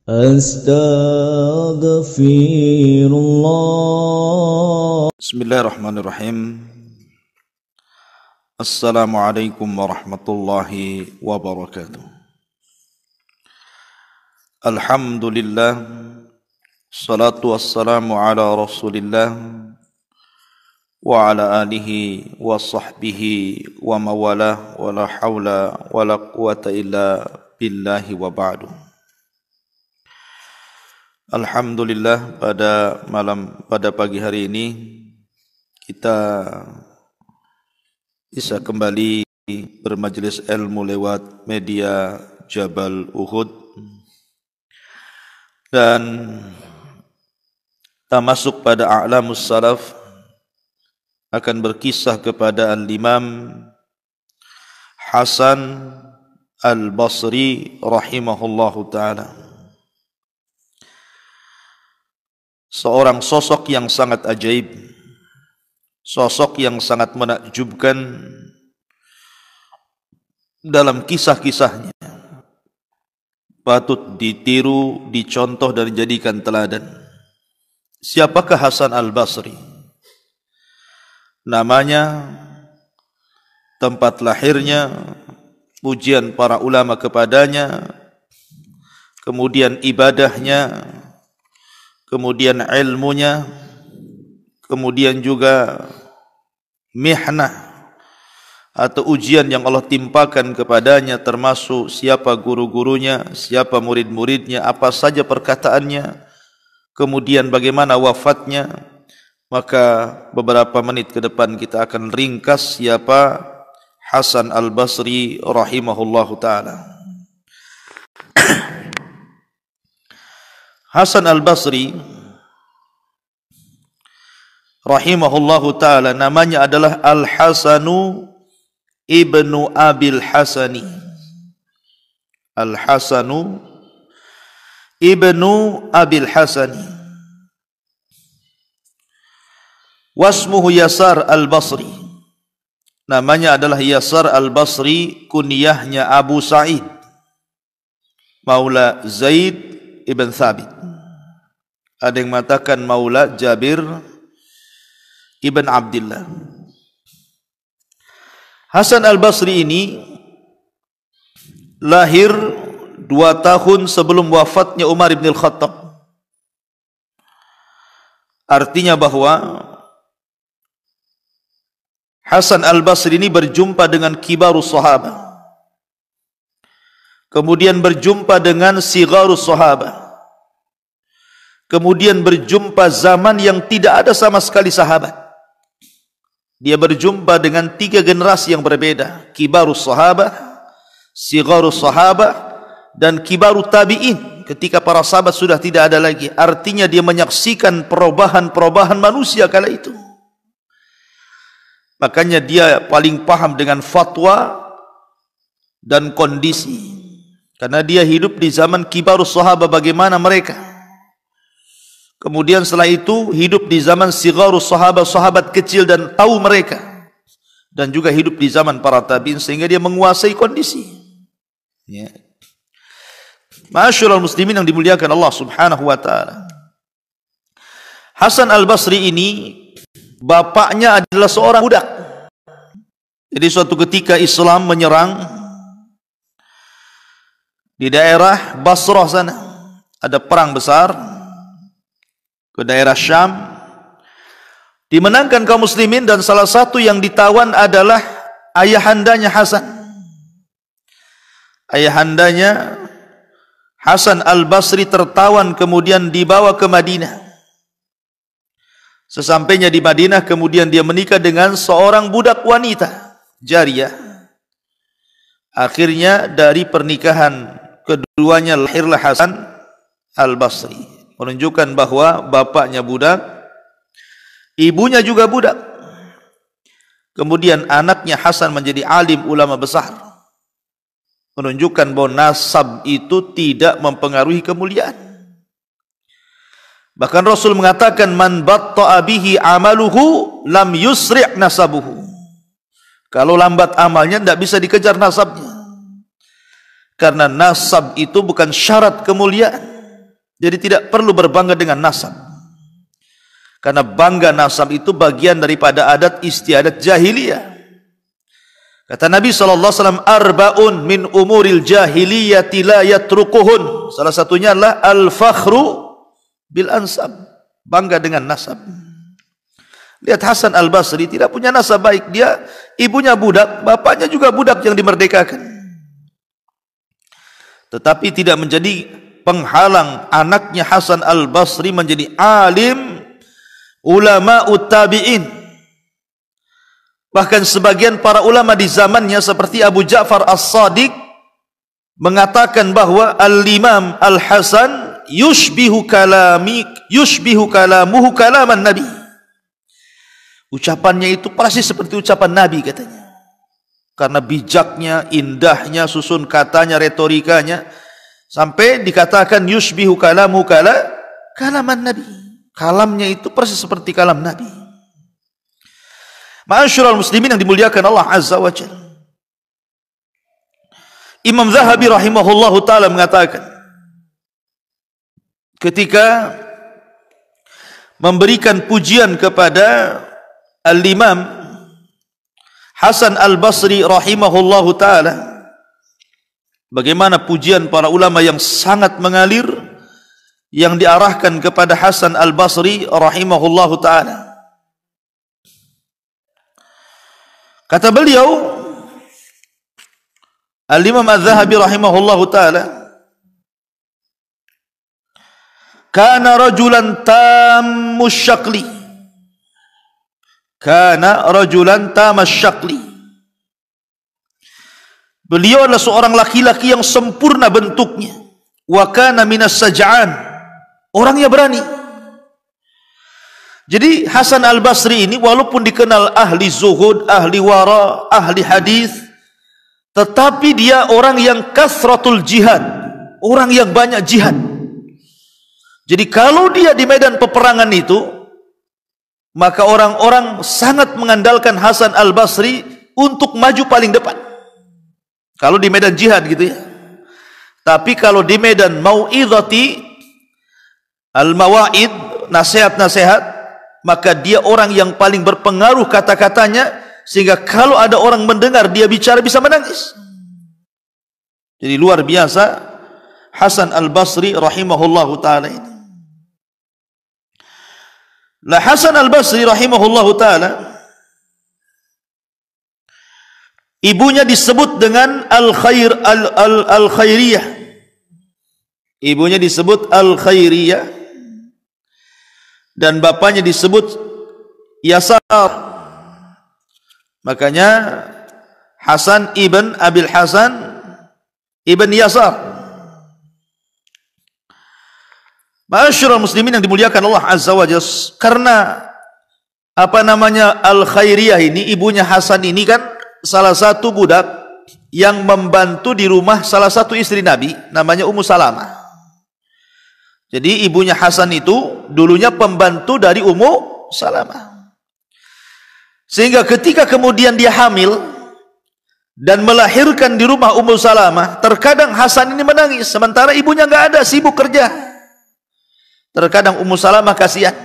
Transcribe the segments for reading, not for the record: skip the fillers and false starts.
Astaghfirullah. Bismillahirrahmanirrahim. Assalamualaikum warahmatullahi wabarakatuh. Alhamdulillah, salatu wassalamu ala rasulillah wa ala alihi wa sahbihi wa mawalah, wa la hawla wa la quwata illa billahi wa ba'du. Alhamdulillah, pada pagi hari ini kita bisa kembali bermajelis ilmu lewat media Jabal Uhud, dan kita masuk pada a'lamus salaf, akan berkisah kepada Al-Imam Hasan Al-Basri rahimahullahu ta'ala. Seorang sosok yang sangat ajaib, sosok yang sangat menakjubkan dalam kisah-kisahnya, patut ditiru, dicontoh dan dijadikan teladan. Siapakah Hasan Al-Basri? Namanya, tempat lahirnya, pujian para ulama kepadanya, kemudian ibadahnya, kemudian ilmunya, kemudian juga mihnah atau ujian yang Allah timpakan kepadanya, termasuk siapa guru-gurunya, siapa murid-muridnya, apa saja perkataannya, kemudian bagaimana wafatnya. Maka beberapa menit ke depan kita akan ringkas siapa Hasan Al-Basri rahimahullahu ta'ala. Hasan Al-Basri rahimahullahu ta'ala namanya adalah Al-Hasanu ibnu Abil Hasani. Al-Hasanu ibnu Abil Hasani. Wasmuhu Yasar Al-Basri. Namanya adalah Yasar Al-Basri, kunyahnya Abu Sa'id Maula Zaid ibn Thabit. Ada yang mengatakan Maula Jabir ibn Abdullah. Hasan Al-Basri ini lahir 2 tahun sebelum wafatnya Umar ibn Al-Khattab. Artinya bahwa Hasan Al-Basri ini berjumpa dengan kibarus sahabat, kemudian berjumpa dengan sigharus sahabat, kemudian berjumpa zaman yang tidak ada sama sekali sahabat. Dia berjumpa dengan 3 generasi yang berbeda: kibarus sahabat, sigharus sahabat, dan kibarut tabi'in, ketika para sahabat sudah tidak ada lagi. Artinya dia menyaksikan perubahan-perubahan manusia kala itu. Makanya dia paling paham dengan fatwa dan kondisi, karena dia hidup di zaman kibarus sahabat, bagaimana mereka. Kemudian setelah itu hidup di zaman sigharus sahabat, sahabat kecil, dan tahu mereka. Dan juga hidup di zaman para tabi'in, sehingga dia menguasai kondisi. Ya. Ma'asyiral muslimin yang dimuliakan Allah subhanahu wa ta'ala. Hasan Al-Basri ini bapaknya adalah seorang budak. Jadi suatu ketika Islam menyerang di daerah Basrah sana, ada perang besar ke daerah Syam, dimenangkan kaum muslimin, dan salah satu yang ditawan adalah ayahandanya Hasan. Ayahandanya Hasan Al-Basri tertawan, kemudian dibawa ke Madinah. Sesampainya di Madinah, kemudian dia menikah dengan seorang budak wanita, jariyah. Akhirnya dari pernikahan keduanya lahirlah Hasan Al-Basri, menunjukkan bahwa bapaknya budak, ibunya juga budak. Kemudian anaknya Hasan menjadi alim ulama besar, menunjukkan bahwa nasab itu tidak mempengaruhi kemuliaan. Bahkan Rasul mengatakan, man batta'a bihi amaluhu lam yusri' nasabuhu. Kalau lambat amalnya tidak bisa dikejar nasabnya. Karena nasab itu bukan syarat kemuliaan. Jadi tidak perlu berbangga dengan nasab. Karena bangga nasab itu bagian daripada adat istiadat jahiliyah. Kata Nabi SAW, arba'un min umuril jahiliyati la yatrukuhun. Salah satunya adalah al-fakhru bil ansab, bangga dengan nasab. Lihat Hasan al-Basri tidak punya nasab baik. Dia ibunya budak, bapaknya juga budak yang dimerdekakan. Tetapi tidak menjadi penghalang anaknya Hasan al-Basri menjadi alim ulama tabi'in. Bahkan sebagian para ulama di zamannya seperti Abu Ja'far As-Sadiq mengatakan bahwa Al-Imam Al-Hasan yushbihu kalamuhu kalaman Nabi. Ucapannya itu persis seperti ucapan Nabi katanya. Karena bijaknya, indahnya, susun katanya, retorikanya, sampai dikatakan yushbihu kalamuhu kalaman Nabi. Kalamnya itu persis seperti kalam Nabi. Ma'asyiral muslimin yang dimuliakan Allah Azza wa Jalla. Imam Zahabi rahimahullahu ta'ala mengatakan, ketika memberikan pujian kepada Al-Imam Hasan al-Basri rahimahullahu ta'ala, bagaimana pujian para ulama yang sangat mengalir yang diarahkan kepada Hasan al-Basri rahimahullahu ta'ala. Kata beliau, Al-Imam Az-Zahabi rahimahullahu ta'ala, kana rajulan tammus syakli. Kana rajulan tammus syakli. Beliau adalah seorang laki-laki yang sempurna bentuknya. Wa kana minas saj'an. Orangnya berani. Jadi Hasan al-Basri ini walaupun dikenal ahli zuhud, ahli wara, ahli hadis, tetapi dia orang yang kasratul jihad, orang yang banyak jihad. Jadi kalau dia di medan peperangan itu, maka orang-orang sangat mengandalkan Hasan al-Basri untuk maju paling depan. Kalau di medan jihad gitu ya. Tapi kalau di medan mau'idhati al-mawaid, nasihat-nasihat, maka dia orang yang paling berpengaruh kata-katanya, sehingga kalau ada orang mendengar dia bicara bisa menangis. Jadi luar biasa Hasan al-Basri rahimahullahu ta'ala ini. Lah Hasan al-Basri rahimahullahu ta'ala, ibunya disebut dengan al-khairiyah. Ibunya disebut al-khairiyah. Dan bapaknya disebut Yasar. Makanya Hasan ibn Abil Hasan ibn Yasar. Ma'asyiral muslimin yang dimuliakan Allah Azza wa Jalla, karena apa namanya Al-Khairiyah ini, ibunya Hasan ini kan salah satu budak yang membantu di rumah salah satu istri Nabi, namanya Ummu Salamah. Jadi ibunya Hasan itu dulunya pembantu dari Ummu Salamah. Sehingga ketika kemudian dia hamil dan melahirkan di rumah Ummu Salamah, terkadang Hasan ini menangis sementara ibunya nggak ada, sibuk kerja. Terkadang Ummu Salamah kasihan.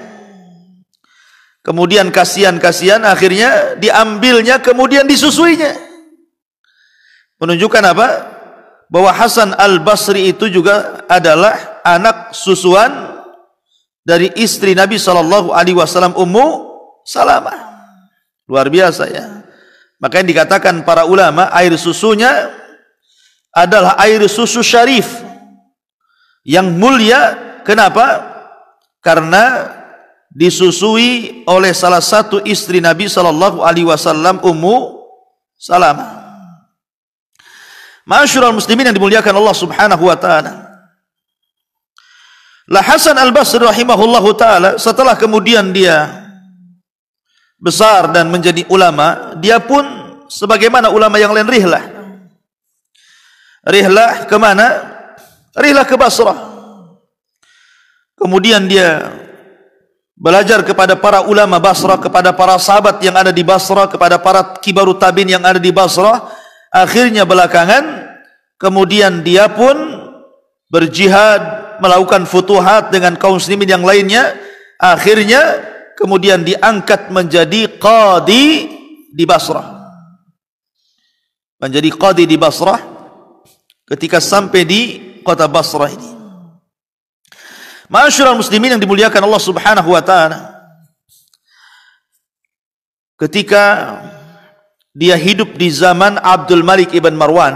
Kemudian kasihan akhirnya diambilnya kemudian disusuinya. Menunjukkan apa? Bahwa Hasan al-Basri itu juga adalah anak susuan dari istri Nabi SAW, Ummu Salamah. Luar biasa ya. Makanya dikatakan para ulama, air susunya adalah air susu syarif yang mulia. Kenapa? Karena disusui oleh salah satu istri Nabi SAW, Ummu Salamah. Ma'asyiral muslimin yang dimuliakan Allah Subhanahu wa ta'ala. La Hasan al-Basri rahimahullahu ta'ala, setelah kemudian dia besar dan menjadi ulama, dia pun sebagaimana ulama yang lain rihlah. Rihlah kemana? Rihlah ke Basrah. Kemudian dia belajar kepada para ulama Basrah, kepada para sahabat yang ada di Basrah, kepada para kibarut tabi'in yang ada di Basrah. Akhirnya belakangan kemudian dia pun berjihad melakukan futuhat dengan kaum muslimin yang lainnya. Akhirnya kemudian diangkat menjadi qadi di Basrah. Menjadi qadi di Basrah ketika sampai di kota Basrah ini. Ma'asyiral muslimin yang dimuliakan Allah Subhanahu wa taala. Ketika dia hidup di zaman Abdul Malik ibn Marwan,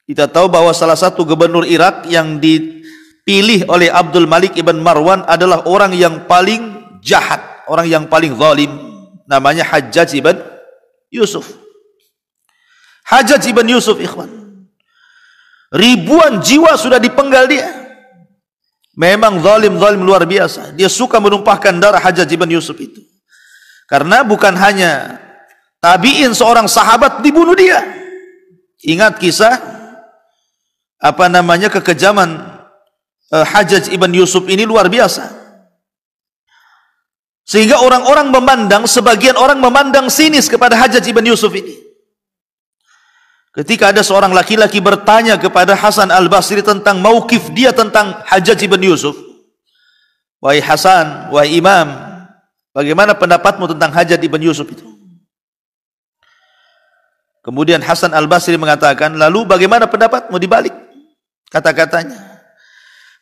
kita tahu bahwa salah satu gubernur Irak yang dipilih oleh Abdul Malik ibn Marwan adalah orang yang paling jahat, orang yang paling zalim, namanya Hajjaj ibn Yusuf. Hajjaj ibn Yusuf, ikhwan, ribuan jiwa sudah dipenggal dia. Memang zalim luar biasa. Dia suka menumpahkan darah Hajjaj ibn Yusuf itu. Karena bukan hanya tabi'in, seorang sahabat dibunuh dia. Ingat kisah kekejaman Hajjaj ibn Yusuf ini luar biasa. Sehingga orang-orang memandang, sebagian orang memandang sinis kepada Hajjaj ibn Yusuf ini. Ketika ada seorang laki-laki bertanya kepada Hasan al-Basri tentang mauqif dia tentang Hajjaj ibn Yusuf. Wahai Hasan, wahai Imam, bagaimana pendapatmu tentang Hajjaj ibn Yusuf itu? Kemudian Hasan al-Basri mengatakan, lalu bagaimana pendapatmu dibalik kata-katanya?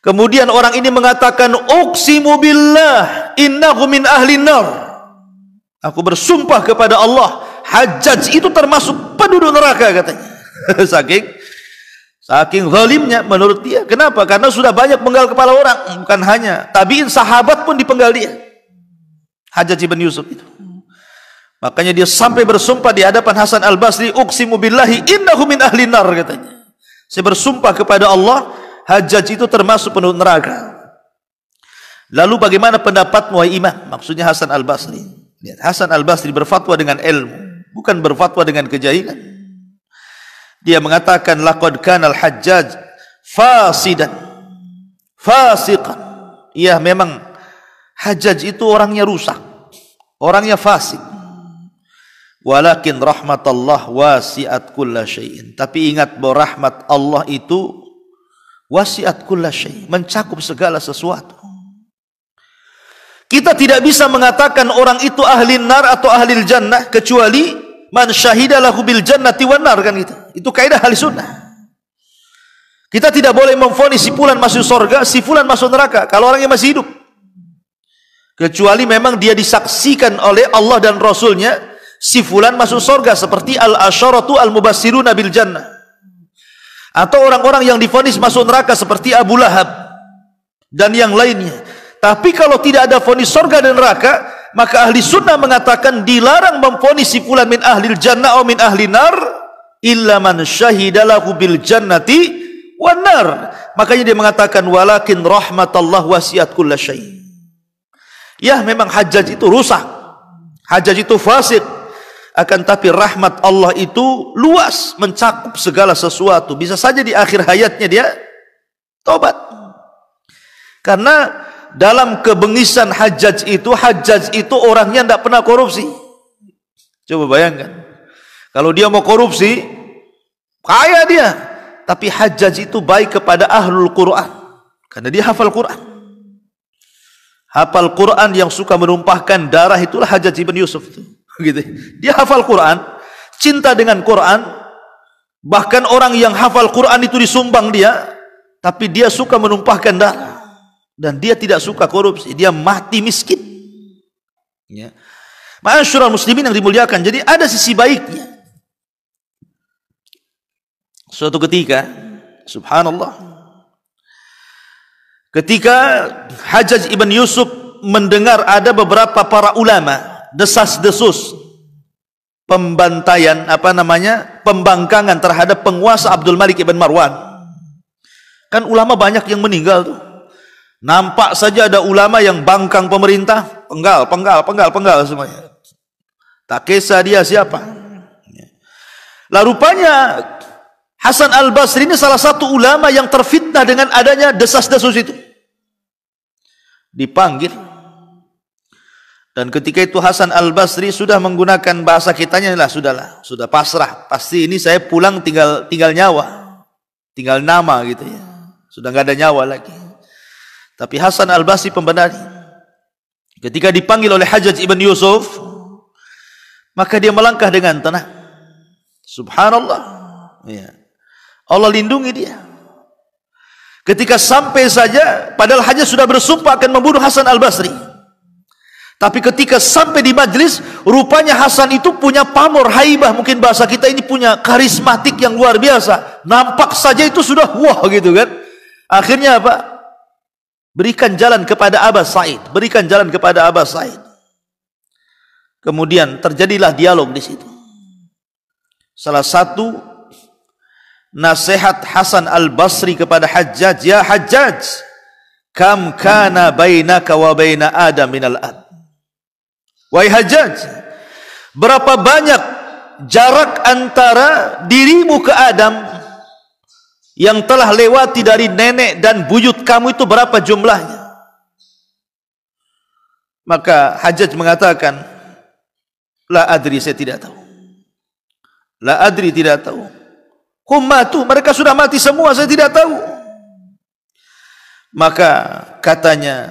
Kemudian orang ini mengatakan, uqsimu billah innahu min ahli nar. Aku bersumpah kepada Allah, Hajjaj itu termasuk penduduk neraka, katanya. saking zalimnya menurut dia. Kenapa? Karena sudah banyak penggal kepala orang. Bukan hanya tabi'in, sahabat pun dipenggal dia, Hajjaj ibn Yusuf itu. Makanya dia sampai bersumpah di hadapan Hasan al-Basri, uqsimu billahi innahu min ahli nar, katanya. Saya bersumpah kepada Allah, Hajjaj itu termasuk penduduk neraka. Lalu bagaimana pendapatmu, wahai Imam? Maksudnya Hasan al-Basri. Lihat, Hasan al-Basri berfatwa dengan ilmu, bukan berfatwa dengan kejahilan. Dia mengatakan, laqad kana al-Hajjaj fasidan fasiqan. Iya, memang Hajjaj itu orangnya rusak, orangnya fasik. Walakin rahmatullah wasi'at kulla syai'in. Tapi ingat bahwa rahmat Allah itu wasi'at kulla syai', mencakup segala sesuatu. Kita tidak bisa mengatakan orang itu ahli nar atau ahli jannah kecuali man syahida lahu bil jannati wan nar, kan gitu. Itu kaidah ahli sunnah. Kita tidak boleh memvonis si fulan masuk surga, si fulan masuk neraka kalau orangnya masih hidup. Kecuali memang dia disaksikan oleh Allah dan Rasulnya, si fulan masuk surga, seperti al-asyaratu al-mubassiruna bil jannah. Atau orang-orang yang divonis masuk neraka seperti Abu Lahab dan yang lainnya. Tapi kalau tidak ada vonis surga dan neraka, maka ahli sunnah mengatakan dilarang memvonis si fulan min ahlil jannah atau min ahli nar illa man syahida lahu bil jannati wan nar. Makanya dia mengatakan walakin rahmatullah wasi'at kulla syai'. Ya, memang Hajjaj itu rusak, Hajjaj itu fasik, akan tapi rahmat Allah itu luas, mencakup segala sesuatu. Bisa saja di akhir hayatnya dia tobat. Karena dalam kebengisan Hajjaj itu orangnya tidak pernah korupsi. Coba bayangkan, kalau dia mau korupsi, kaya dia. Tapi Hajjaj itu baik kepada ahlul Quran, karena dia hafal Quran. Hafal Quran yang suka menumpahkan darah itulah Hajjaj ibn Yusuf itu. Gitu. Dia hafal Quran, cinta dengan Quran. Bahkan orang yang hafal Quran itu disumbang dia, tapi dia suka menumpahkan darah. Dan dia tidak suka korupsi, dia mati miskin. Ya. Ma'asyiral muslimin yang dimuliakan, jadi ada sisi baiknya. Suatu ketika, subhanallah, ketika Hajjaj ibn Yusuf mendengar ada beberapa para ulama desas-desus pembantaian, pembangkangan terhadap penguasa Abdul Malik ibn Marwan. Kan ulama banyak yang meninggal tuh. Nampak saja ada ulama yang bangkang pemerintah, penggal semuanya. Tak kisah dia siapa. Lah rupanya Hasan al-Basri ini salah satu ulama yang terfitnah dengan adanya desas-desus itu. Dipanggil. Dan ketika itu Hasan al-Basri sudah menggunakan bahasa kitanya, sudah pasrah. Pasti ini saya pulang tinggal nyawa, tinggal nama gitu ya. sudah nggak ada nyawa lagi. Tapi Hasan Al-Basri pembenaran. Ketika dipanggil oleh Hajjaj ibn Yusuf, maka dia melangkah dengan tenang. Subhanallah. Ya. Allah lindungi dia. Ketika sampai saja, padahal Hajjaj sudah bersumpah akan membunuh Hasan Al-Basri. Tapi ketika sampai di majlis, rupanya Hasan itu punya pamor, haibah, mungkin bahasa kita ini punya karismatik yang luar biasa. Nampak saja itu sudah wah gitu kan. Akhirnya apa? Berikan jalan kepada Aba Sa'id, berikan jalan kepada Aba Sa'id. Kemudian terjadilah dialog di situ. Salah satu nasihat Hasan Al-Basri kepada Hajjaj, ya Hajjaj, kam kana bainaka wa baina Adam minal ad. Wahai Hajjaj, berapa banyak jarak antara dirimu ke Adam yang telah lewati dari nenek dan buyut kamu itu berapa jumlahnya? Maka Hajjaj mengatakan, la adri, saya tidak tahu. La adri, tidak tahu. Hum matu, mereka sudah mati semua, saya tidak tahu. Maka katanya,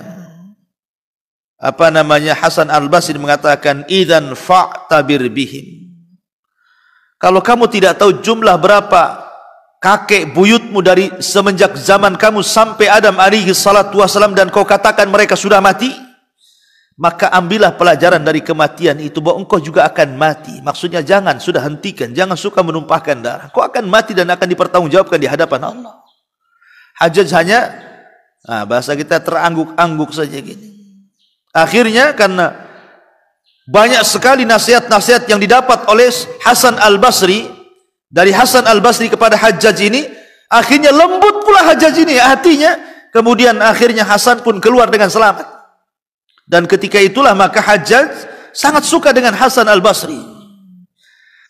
Hasan Al-Basri mengatakan, idzan fa'tabir bihim. Kalau kamu tidak tahu jumlah berapa kakek buyutmu dari semenjak zaman kamu sampai Adam alaihi salatu wasalam, dan kau katakan mereka sudah mati, maka ambillah pelajaran dari kematian itu, bahwa engkau juga akan mati. Maksudnya jangan, sudah hentikan, jangan suka menumpahkan darah. Kau akan mati dan akan dipertanggungjawabkan di hadapan Allah. Hajjaj hanya, bahasa kita terangguk-angguk saja gini. Akhirnya karena banyak sekali nasihat-nasihat yang didapat oleh Hasan Al-Basri, dari Hasan Al-Basri kepada Hajjaj ini, akhirnya lembut pula Hajjaj ini hatinya. Kemudian akhirnya Hasan pun keluar dengan selamat. Dan ketika itulah maka Hajjaj sangat suka dengan Hasan Al-Basri.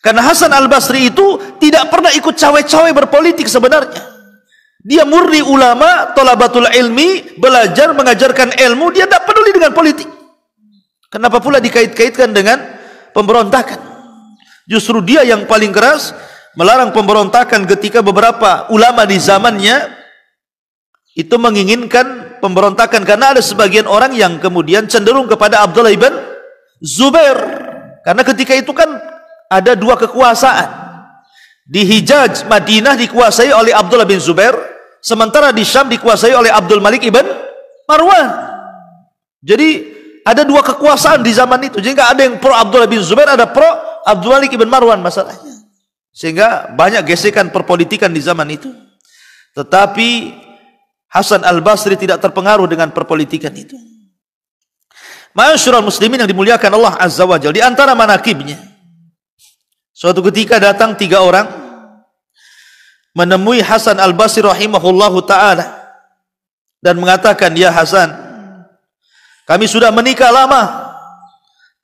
Karena Hasan Al-Basri itu tidak pernah ikut cawe-cawe berpolitik sebenarnya. Dia murni ulama, thalabatul ilmi, belajar, mengajarkan ilmu, dia tidak peduli dengan politik. Kenapa pula dikait-kaitkan dengan pemberontakan? Justru dia yang paling keras melarang pemberontakan ketika beberapa ulama di zamannya itu menginginkan pemberontakan, karena ada sebagian orang yang kemudian cenderung kepada Abdullah ibn Zubair. Karena ketika itu kan ada dua kekuasaan. Di Hijaz, Madinah dikuasai oleh Abdullah bin Zubair, sementara di Syam dikuasai oleh Abdul Malik ibn Marwan. Jadi ada dua kekuasaan di zaman itu. Jadi ada yang pro Abdullah bin Zubair, ada pro Abdul Malik ibn Marwan masalahnya. Sehingga banyak gesekan perpolitikan di zaman itu. Tetapi Hasan Al-Basri tidak terpengaruh dengan perpolitikan itu. Ma'asyiral muslimin yang dimuliakan Allah Azza wa Jalla, di antara manakibnya, suatu ketika datang 3 orang menemui Hasan Al-Basri rahimahullahu ta'ala dan mengatakan, ya Hasan, kami sudah menikah lama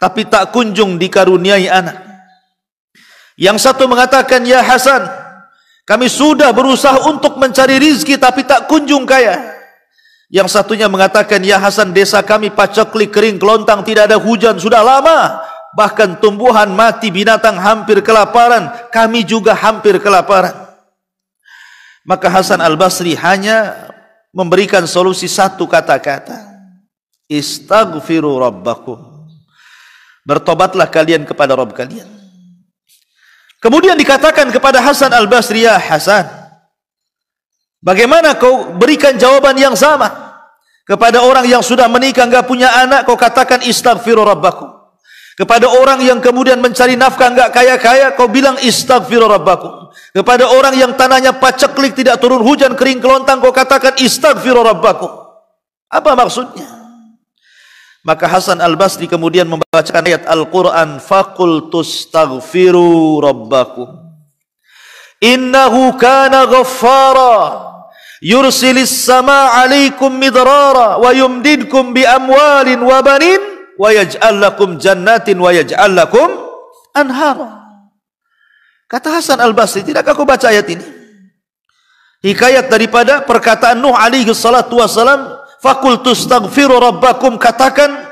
tapi tak kunjung dikaruniai anak. Yang satu mengatakan, ya Hasan, kami sudah berusaha untuk mencari rizki tapi tak kunjung kaya. Yang satunya mengatakan, ya Hasan, desa kami paceklik, kering, kelontang, tidak ada hujan sudah lama. Bahkan tumbuhan mati, binatang hampir kelaparan, kami juga hampir kelaparan. Maka Hasan Al-Basri hanya memberikan solusi satu kata-kata, istaghfiru rabbakum. Bertobatlah kalian kepada Rabb kalian. Kemudian dikatakan kepada Hasan Al-Basri, ya Hasan, bagaimana kau berikan jawaban yang sama kepada orang yang sudah menikah enggak punya anak, kau katakan istaghfiru rabbakum. Kepada orang yang kemudian mencari nafkah enggak kaya-kaya, kau bilang istaghfiru rabbakum. Kepada orang yang tanahnya paceklik, tidak turun hujan, kering kelontang, kau katakan istaghfiru rabbakum. Apa maksudnya? Maka Hasan Al-Basri kemudian membacakan ayat Al-Quran, faqul tustaghfiru rabbakum innahu kana ghaffara yursilis sama alaikum midrara wa yumdidkum bi amwalin wa banin wa yaj'al lakum jannatin wa yaj'al lakum anhara. Kata Hasan Al-Basri, tidakkah kau baca ayat ini? Hikayat daripada perkataan Nuh alaihi salatu wassalam, faqul tustaghfiru rabbakum, katakan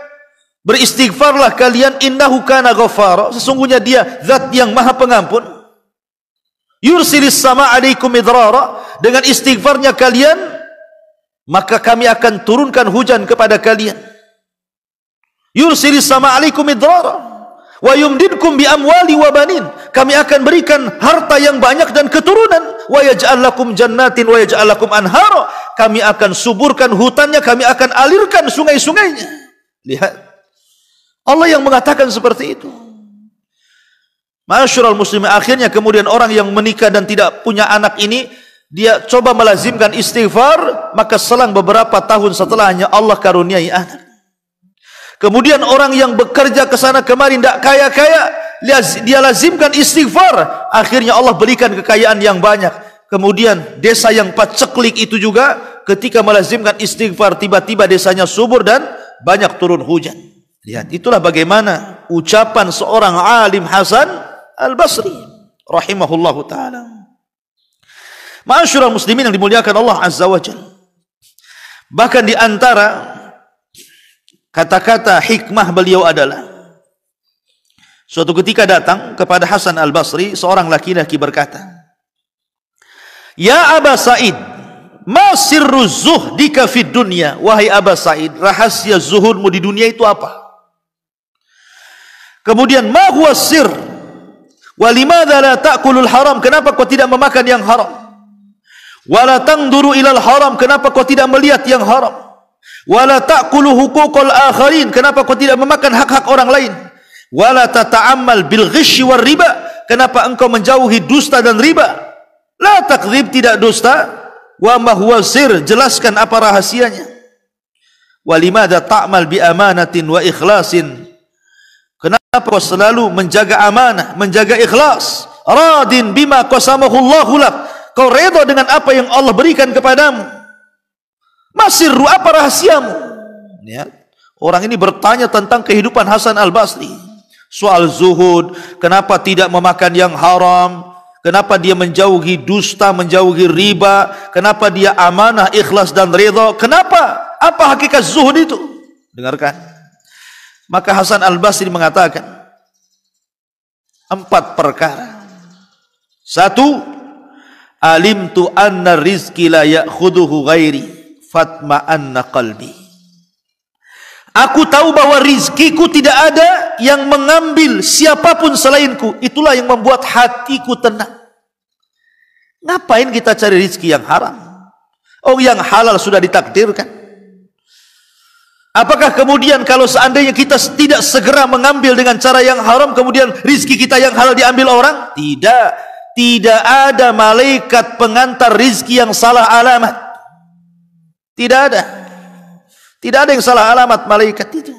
beristighfarlah kalian, innahu kana ghaffara, sesungguhnya dia zat yang maha pengampun. Yursilis sama alaikum midrara, dengan istighfarnya kalian maka kami akan turunkan hujan kepada kalian. Yursilis sama alaikum idrara wa yumdidkum bi amwali wa banin. Kami akan berikan harta yang banyak dan keturunan. Wa yaj'al lakum jannatin wa yaj'al lakum anhara. Kami akan suburkan hutannya, kami akan alirkan sungai-sungainya. Lihat, Allah yang mengatakan seperti itu. Ma'asyiral muslimin, akhirnya kemudian orang yang menikah dan tidak punya anak ini, dia coba melazimkan istighfar, maka selang beberapa tahun setelahnya Allah karuniai anak. Kemudian orang yang bekerja ke sana kemari tidak kaya-kaya, dia lazimkan istighfar, akhirnya Allah berikan kekayaan yang banyak. Kemudian desa yang paceklik itu juga ketika melazimkan istighfar, tiba-tiba desanya subur dan banyak turun hujan. Lihat, itulah bagaimana ucapan seorang alim Hasan Al-Basri rahimahullahu ta'ala. Ma'asyiral muslimin yang dimuliakan Allah Azza wa Jalla. Bahkan di antara kata-kata hikmah beliau adalah, suatu ketika datang kepada Hasan Al-Basri seorang laki-laki berkata, "Ya Aba Sa'id, ma sirru zuhdika fid dunya?" Wahai Aba Sa'id, rahasia zuhudmu di dunia itu apa? Kemudian, "Ma huwa sir? Wa limadza la ta'kulul haram?" Kenapa kau tidak memakan yang haram? "Wala tangduru ilal haram?" Kenapa kau tidak melihat yang haram? "Wala ta'kulu huquqal akharin?" Kenapa kau tidak memakan hak-hak orang lain? "Wala tata'ammal bil ghishi war riba?" Kenapa engkau menjauhi dusta dan riba? La takdzib, tidak dusta. Wa ma huwa sir? Jelaskan apa rahasianya. Wa limadza ta'mal bi amanatin wa ikhlasin? Kenapa kau selalu menjaga amanah, menjaga ikhlas? Radin bima qasamahu Allahu lak. Kau redha dengan apa yang Allah berikan kepadamu. Masirru, apa rahasiamu? Ya. Orang ini bertanya tentang kehidupan Hasan Al-Basri. Soal zuhud, kenapa tidak memakan yang haram? Kenapa dia menjauhi dusta, menjauhi riba? Kenapa dia amanah, ikhlas dan redha? Kenapa? Apa hakikat zuhud itu? Dengarkan. Maka Hasan Al-Basri mengatakan 4 perkara. 1, alimtu anna rizki la ya'khuduhu ghairi fatma'anna qalbi. Aku tahu bahwa rizkiku tidak ada yang mengambil siapapun selainku. Itulah yang membuat hatiku tenang. Ngapain kita cari rizki yang haram? Oh, yang halal sudah ditakdirkan. Apakah kemudian kalau seandainya kita tidak segera mengambil dengan cara yang haram, kemudian rizki kita yang halal diambil orang? Tidak. Tidak ada malaikat pengantar rizki yang salah alamat. Tidak ada. Tidak ada yang salah alamat malaikat itu.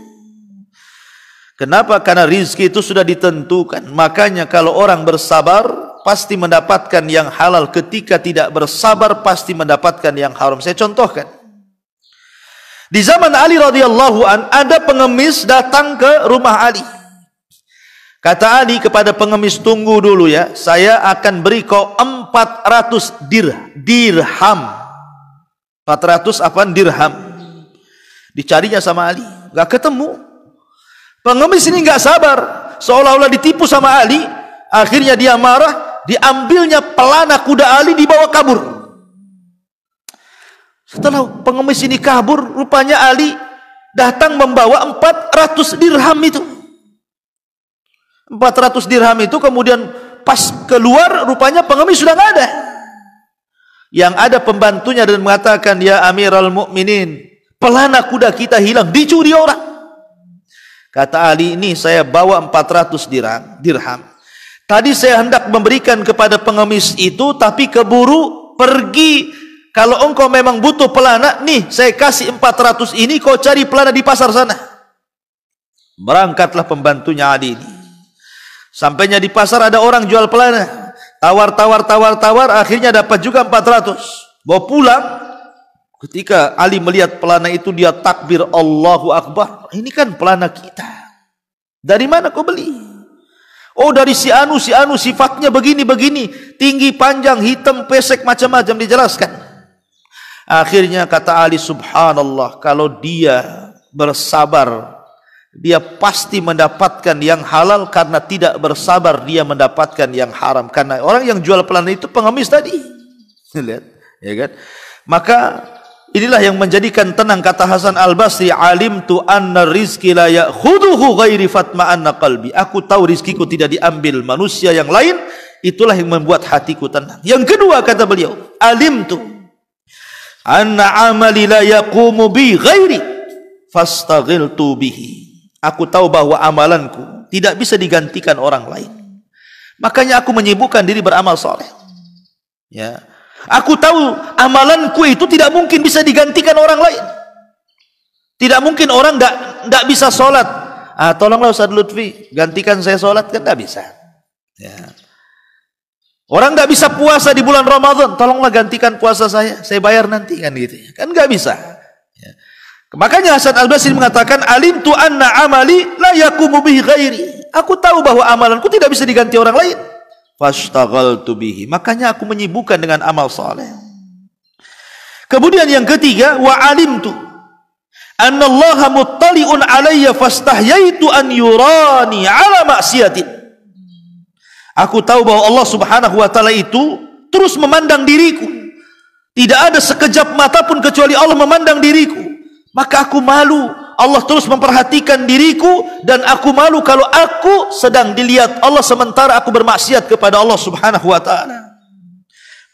Kenapa? Karena rizki itu sudah ditentukan. Makanya kalau orang bersabar pasti mendapatkan yang halal. Ketika tidak bersabar pasti mendapatkan yang haram. Saya contohkan. Di zaman Ali radhiyallahu an, ada pengemis datang ke rumah Ali. Kata Ali kepada pengemis, "Tunggu dulu ya, saya akan beri kau 400 dirham." 400 apa? Dirham. Dicarinya sama Ali, gak ketemu. Pengemis ini gak sabar, seolah-olah ditipu sama Ali. Akhirnya dia marah, diambilnya pelana kuda Ali, dibawa kabur. Setelah pengemis ini kabur, rupanya Ali datang membawa 400 dirham itu. 400 dirham itu kemudian pas keluar, rupanya pengemis sudah nggak ada. Yang ada pembantunya dan mengatakan, "Ya Amirul Mukminin, pelana kuda kita hilang, dicuri orang." Kata Ali, "Ini saya bawa 400 dirham. Tadi saya hendak memberikan kepada pengemis itu, tapi keburu pergi. Kalau engkau memang butuh pelana, nih saya kasih 400 ini, kau cari pelana di pasar sana." Berangkatlah pembantunya Ali ini. Sampainya di pasar ada orang jual pelana. Tawar, akhirnya dapat juga 400. Bawa pulang. Ketika Ali melihat pelana itu, dia takbir, Allahu Akbar. Ini kan pelana kita. Dari mana kau beli? Oh, dari si anu, sifatnya begini, tinggi, panjang, hitam, pesek, macam-macam dijelaskan. Akhirnya kata Ali, subhanallah, kalau dia bersabar, dia pasti mendapatkan yang halal. Karena tidak bersabar, dia mendapatkan yang haram. Karena orang yang jual pelana itu pengemis tadi. Lihat, ya kan? Maka inilah yang menjadikan tenang, kata Hasan Al-Basri, alimtu anna rizki la ya'khuduhu ghairi fatma'anna qalbi. Aku tahu rizkiku tidak diambil manusia yang lain, itulah yang membuat hatiku tenang. Yang kedua kata beliau, alimtu anna amali la yaqumu bi ghairi fastaghiltu bihi. Aku tahu bahwa amalanku tidak bisa digantikan orang lain, makanya aku menyibukkan diri beramal saleh. Ya, aku tahu amalanku itu tidak mungkin bisa digantikan orang lain. Tidak mungkin orang enggak bisa sholat. Tolonglah Ustaz Lutfi, gantikan saya sholat, kan enggak bisa. Ya. Orang enggak bisa puasa di bulan Ramadan, tolonglah gantikan puasa saya bayar nanti, kan gitu. Kan enggak bisa. Ya. Makanya Hasan Al-Basri mengatakan, alimtu anna amali la yaqumu bihi ghairi. Aku tahu bahwa amalanku tidak bisa diganti orang lain. Fastaghaltu bihi, makanya aku menyibukkan dengan amal saleh. Kemudian yang ketiga, wa alimtu anna Allah muttali'un alayya fastahyaitu an yurani ala maksiatin. Aku tahu bahwa Allah Subhanahu wa taala itu terus memandang diriku. Tidak ada sekejap mata pun kecuali Allah memandang diriku. Maka aku malu, Allah terus memperhatikan diriku, dan aku malu kalau aku sedang dilihat Allah sementara aku bermaksiat kepada Allah Subhanahu wa taala.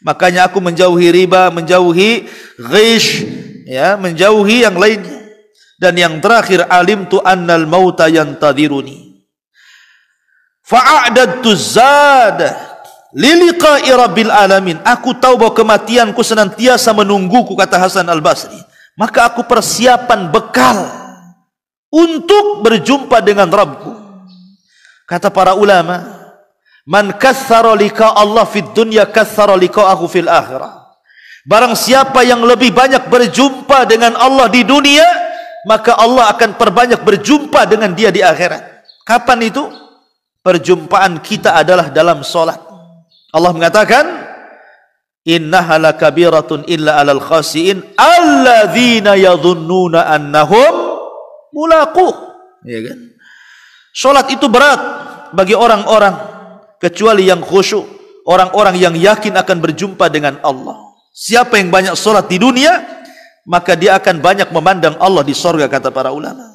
Makanya aku menjauhi riba, menjauhi ghish, ya, menjauhi yang lainnya. Dan yang terakhir, alimtu annal mauta yantadiruni fa'adadtu zada liliqa'i rabbil alamin. Aku tahu bahwa kematianku senantiasa menungguku, kata Hasan Al-Basri. Maka aku persiapan bekal untuk berjumpa dengan Rabbku. Kata para ulama, man kathara liqa Allah fid dunya kathara liqa'ahu fil akhirah. Barang siapa yang lebih banyak berjumpa dengan Allah di dunia, maka Allah akan perbanyak berjumpa dengan dia di akhirat. Kapan itu? Perjumpaan kita adalah dalam salat. Allah mengatakan, innaha lakabiratun illa alal khasiin alladzina yadhunnuna annahum mulaquh. Ya kan? Salat itu berat bagi orang-orang kecuali yang khusyuk, orang-orang yang yakin akan berjumpa dengan Allah. Siapa yang banyak salat di dunia, maka dia akan banyak memandang Allah di sorga, kata para ulama.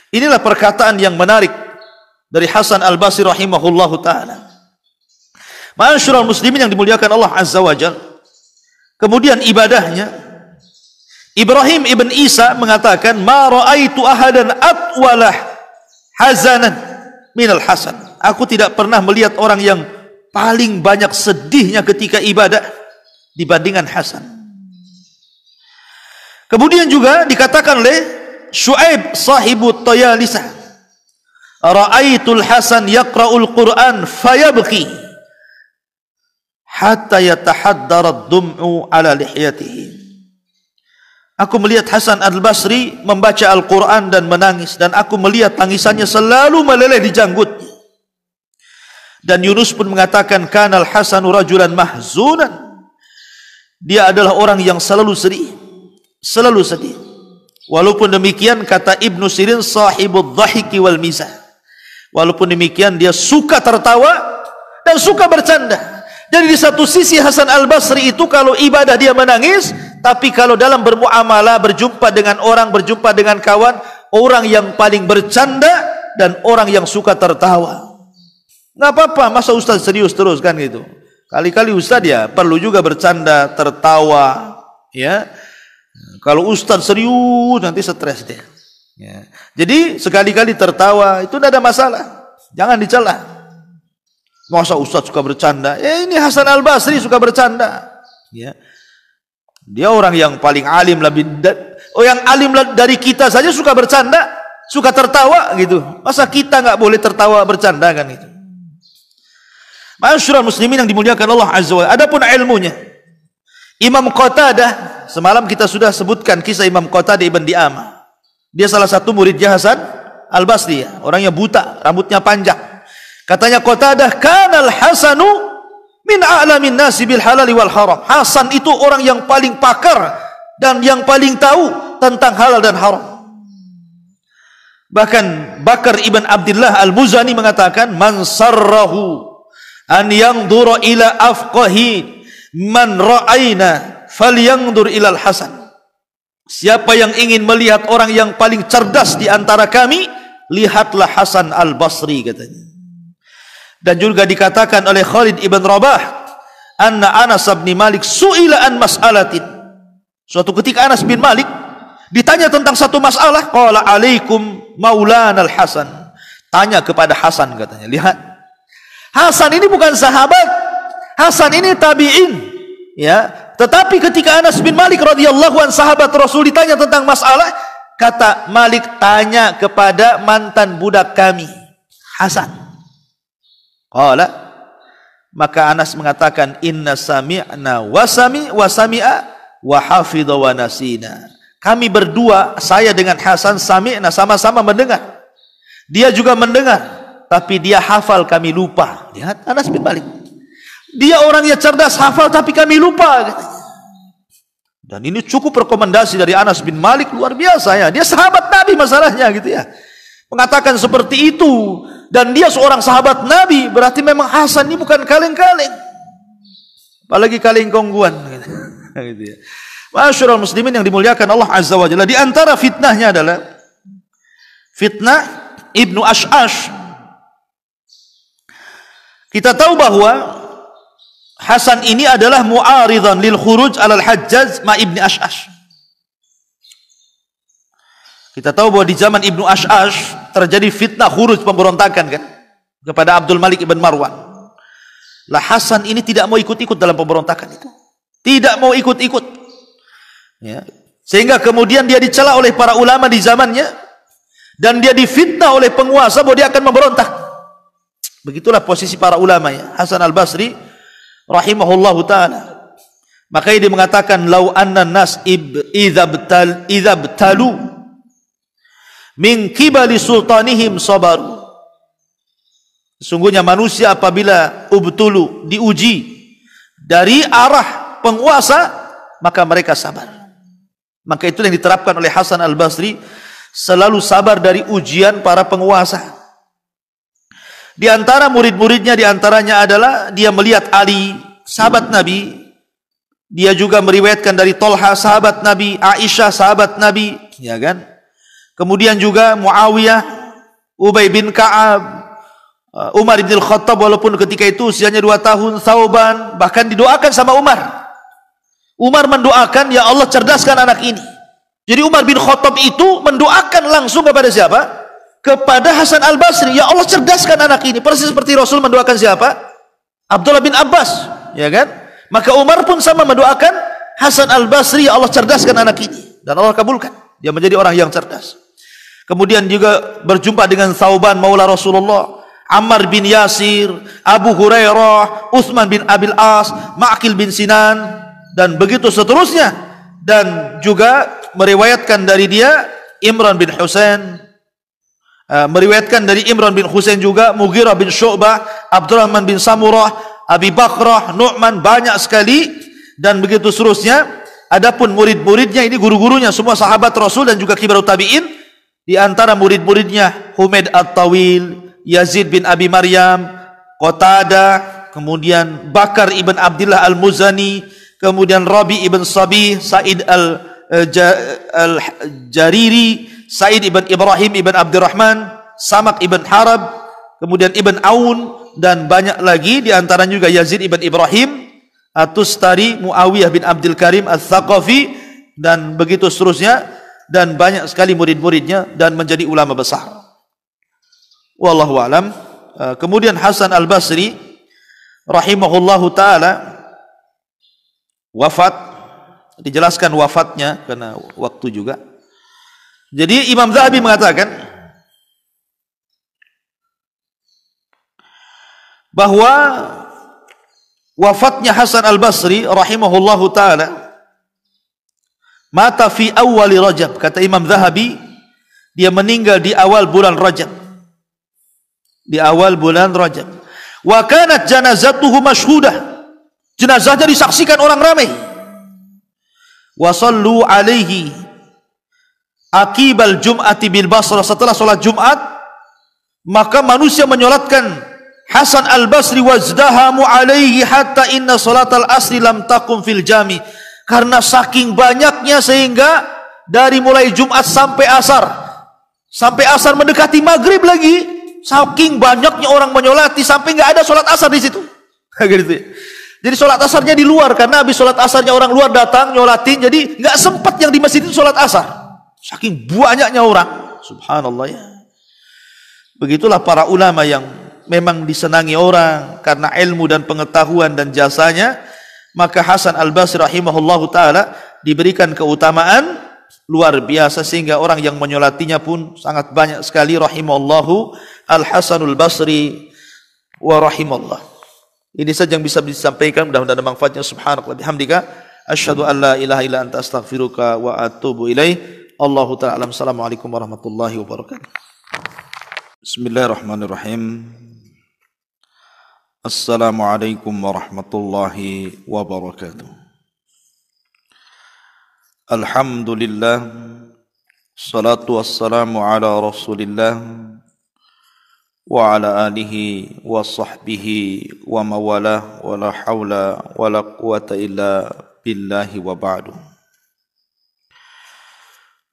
Inilah perkataan yang menarik dari Hasan Al-Basri rahimahullahu ta'ala. Ma'asyiral muslimin yang dimuliakan Allah Azza wa Jalla. Kemudian ibadahnya, Ibrahim ibn Isa mengatakan, ma ra'aitu ahadan atwalah hazanan minal Hasan. Aku tidak pernah melihat orang yang paling banyak sedihnya ketika ibadah dibandingkan Hasan. Kemudian juga dikatakan oleh Syuaib sahibu Tayalisah, ra'aitul Hasan yaqra'ul Qur'an fayabki hatta yatahaddara ad-dum'u ala lihyatihi. Aku melihat Hasan Al-Basri membaca Al-Quran dan menangis, dan aku melihat tangisannya selalu meleleh di janggutnya. Dan Yunus pun mengatakan, kanal Hasanu rajulan mahzunan. Dia adalah orang yang selalu sedih, selalu sedih. Walaupun demikian, kata Ibnu Sirin, sahibud dhahiki wal mizah. Walaupun demikian, dia suka tertawa dan suka bercanda. Jadi di satu sisi Hasan Al-Basri itu kalau ibadah dia menangis, tapi kalau dalam bermuamalah, berjumpa dengan orang, berjumpa dengan kawan, orang yang paling bercanda dan orang yang suka tertawa. Nggak apa-apa, masa Ustaz serius terus kan gitu. Kali-kali Ustaz ya perlu juga bercanda, tertawa, ya. Kalau Ustaz serius nanti stres deh. Ya. Jadi sekali-kali tertawa itu tidak ada masalah, jangan dicela. Masa Ustaz suka bercanda? Ya ini Hasan Al-Basri suka bercanda. Ya. Dia orang yang paling alim, yang alim dari kita saja suka bercanda, suka tertawa gitu. Masa kita nggak boleh tertawa bercanda kan gitu? Ma'asyiral muslimin yang dimuliakan Allah Azza wa Jalla. Adapun ilmunya, Imam Qatadah, semalam kita sudah sebutkan kisah Imam Qatadah ibn Di'amah. Dia salah satu muridnya Hasan Al-Basri, orangnya buta, rambutnya panjang. Katanya Qatadah, kanal Hasanu min a'lamin nasi bil halali wal haram. Hasan itu orang yang paling pakar dan yang paling tahu tentang halal dan haram. Bahkan Bakar ibn Abdullah Al-Muzani mengatakan, man sarrahu an yanzura ila afqahi man ra'ayna falyanzur ila al-Hasan. siapa yang ingin melihat orang yang paling cerdas di antara kami, lihatlah Hasan Al-Basri, katanya. Dan juga dikatakan oleh Khalid ibn Rabah, anna Anas bin Malik su'ila an mas'alatin. Suatu ketika Anas bin Malik ditanya tentang satu masalah, qala alaikum maulana al-Hasan. Tanya kepada Hasan, katanya. Lihat, Hasan ini bukan sahabat, Hasan ini tabi'in, ya. Tetapi ketika Anas bin Malik radhiyallahu an, sahabat Rasul, ditanya tentang masalah, kata Malik, tanya kepada mantan budak kami, Hasan. Qala, maka Anas mengatakan, inna sami'na wa sami'a wa hafidha wa nasina. Kami berdua, saya dengan Hasan, sami'na, sama-sama mendengar. Dia juga mendengar, tapi dia hafal, kami lupa. Lihat Anas bin Malik, dia orangnya cerdas, hafal, tapi kami lupa, katanya. Dan ini cukup rekomendasi dari Anas bin Malik, luar biasa ya. Dia sahabat Nabi masalahnya, gitu ya. Mengatakan seperti itu, dan dia seorang sahabat Nabi, berarti memang Hasan ini bukan kaleng-kaleng, apalagi kaleng kongguan, gitu ya. Ma'asyiral muslimin yang dimuliakan Allah Azza wa Jalla, di antara fitnahnya adalah fitnah Ibnu Ash'ash. Kita tahu bahwa Hasan ini adalah mu'aridan lil khuruj alal Hajjaj ma Ibni Ash'ash. Kita tahu bahwa di zaman Ibnu Ash'ash terjadi fitnah khuruj, pemberontakan kan, kepada Abdul Malik ibn Marwan. Lah Hasan ini tidak mau ikut-ikut dalam pemberontakan itu. Tidak mau ikut-ikut. Ya. Sehingga kemudian dia dicela oleh para ulama di zamannya, dan dia difitnah oleh penguasa bahwa dia akan memberontak. Begitulah posisi para ulama ya. Hasan Al-Basri rahimahullahu ta'ala. Makanya dia mengatakan, lau anna nas idza btalu min kibali sultanihim sabaru. Sesungguhnya manusia apabila ubtulu, diuji dari arah penguasa, maka mereka sabar. Maka itu yang diterapkan oleh Hasan Al-Basri, selalu sabar dari ujian para penguasa. Di antara murid-muridnya, di antaranya adalah dia melihat Ali, sahabat Nabi. Dia juga meriwayatkan dari Tolha, sahabat Nabi, Aisyah, sahabat Nabi, ya kan? Kemudian juga Muawiyah, Ubay bin Ka'ab, Umar bin Khattab, walaupun ketika itu usianya 2 tahun, Thauban, bahkan didoakan sama Umar. Umar mendoakan, ya Allah cerdaskan anak ini. Jadi Umar bin Khattab itu mendoakan langsung kepada siapa? Kepada Hasan Al-Basri, ya Allah cerdaskan anak ini. Persis seperti Rasul mendoakan siapa? Abdullah bin Abbas, ya kan? Maka Umar pun sama mendoakan Hasan Al-Basri, ya Allah cerdaskan anak ini. Dan Allah kabulkan, dia menjadi orang yang cerdas. Kemudian juga berjumpa dengan Thauban maula Rasulullah, Ammar bin Yasir, Abu Hurairah, Utsman bin Abil As, Ma'qil bin Sinan, dan begitu seterusnya. Dan juga meriwayatkan dari dia Imran bin Husain, meriwayatkan dari Imran bin Husain juga Mughirah bin Syu'bah, Abdurrahman bin Samurah, Abi Bakrah, Nu'man, banyak sekali, dan begitu seterusnya. Adapun murid-muridnya ini guru-gurunya semua sahabat Rasul dan juga kibarut tabi'in. Di antara murid-muridnya Humaid At-Tawil, Yazid bin Abi Maryam, Qatadah, kemudian Bakar ibn Abdullah Al-Muzani, kemudian Rabi ibn Sabih, Sa'id Al-Jariri, Sa'id ibn Ibrahim ibn Abdurrahman, Samak ibn Harab, kemudian Ibn Aun, dan banyak lagi. Di antaranya juga Yazid ibn Ibrahim At-Tustari, Muawiyah bin Abdul Karim Al-Thaqafi, dan begitu seterusnya. Dan banyak sekali murid-muridnya, dan menjadi ulama besar. Wallahu a'lam. Kemudian Hasan Al-Basri rahimahullahu ta'ala wafat. Dijelaskan wafatnya karena waktu juga. Jadi Imam Zahabi mengatakan bahwa wafatnya Hasan Al-Basri rahimahullahu ta'ala mata fi awali Rajab. Kata Imam Zahabi, dia meninggal di awal bulan Rajab. Di awal bulan Rajab. Wa kanat janazatuhu mashhudah. Jenazahnya disaksikan orang ramai. Wa sallu alaihi aqibal jum'ati bil Basrah. Setelah salat Jumat, maka manusia menyolatkan Hasan Al-Basri wazdahamu alaihi hatta inna salatal asri lam taqum fil jami. Karena saking banyaknya sehingga dari mulai Jumat sampai asar. Sampai asar mendekati maghrib lagi. Saking banyaknya orang menyolati sampai nggak ada sholat asar di situ. Gitu. Jadi sholat asarnya di luar karena habis sholat asarnya orang luar datang nyolatin, jadi nggak sempat yang di masjid itu sholat asar. Saking banyaknya orang, subhanallah ya. Begitulah para ulama yang memang disenangi orang karena ilmu dan pengetahuan dan jasanya. Maka Hasan Al-Basri rahimahullahu taala diberikan keutamaan luar biasa sehingga orang yang menyolatinya pun sangat banyak sekali. Rahimallahu Al-Hasanul Basri wa rahimallah. Ini saja yang bisa disampaikan, mudah-mudahan ada manfaatnya. Subhanallah bihamdika asyhadu an la ilaha illa anta astaghfiruka wa atubu ilaih. Allahu ta'ala alam. Assalamualaikum warahmatullahi wabarakatuh. Bismillahirrahmanirrahim. Assalamualaikum warahmatullahi wabarakatuh. Alhamdulillah, salatu wassalamu ala Rasulillah wa ala alihi wa sahbihi wa mawalah wa la hawla wa la quwata illa billahi wa ba'du.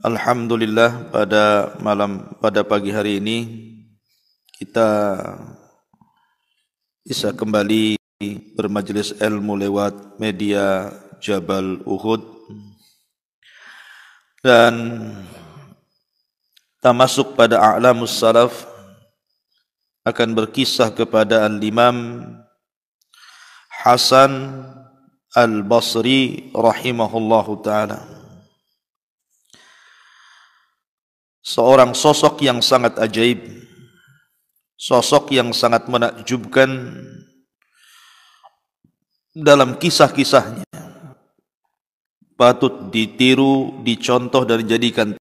Alhamdulillah, pada pagi hari ini kita bisa kembali bermajelis ilmu lewat media Jabal Uhud, dan kita masuk pada a'lamus salaf, akan berkisah kepada Al-Imam Hasan Al-Basri rahimahullahu ta'ala. Seorang sosok yang sangat ajaib, sosok yang sangat menakjubkan dalam kisah-kisahnya, patut ditiru, dicontoh dan dijadikan